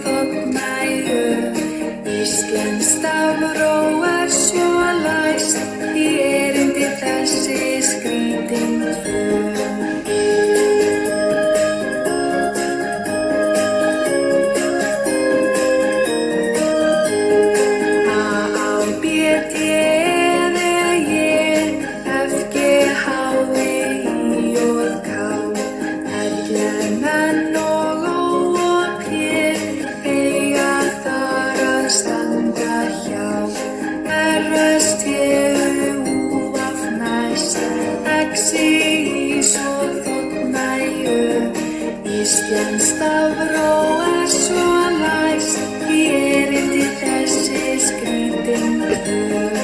þóttmæju. Íslenskt stafró svo læst í erindi þessi skrítin tvö. Íslenskt stafró svo læst í erindi þessi skrítin tvö.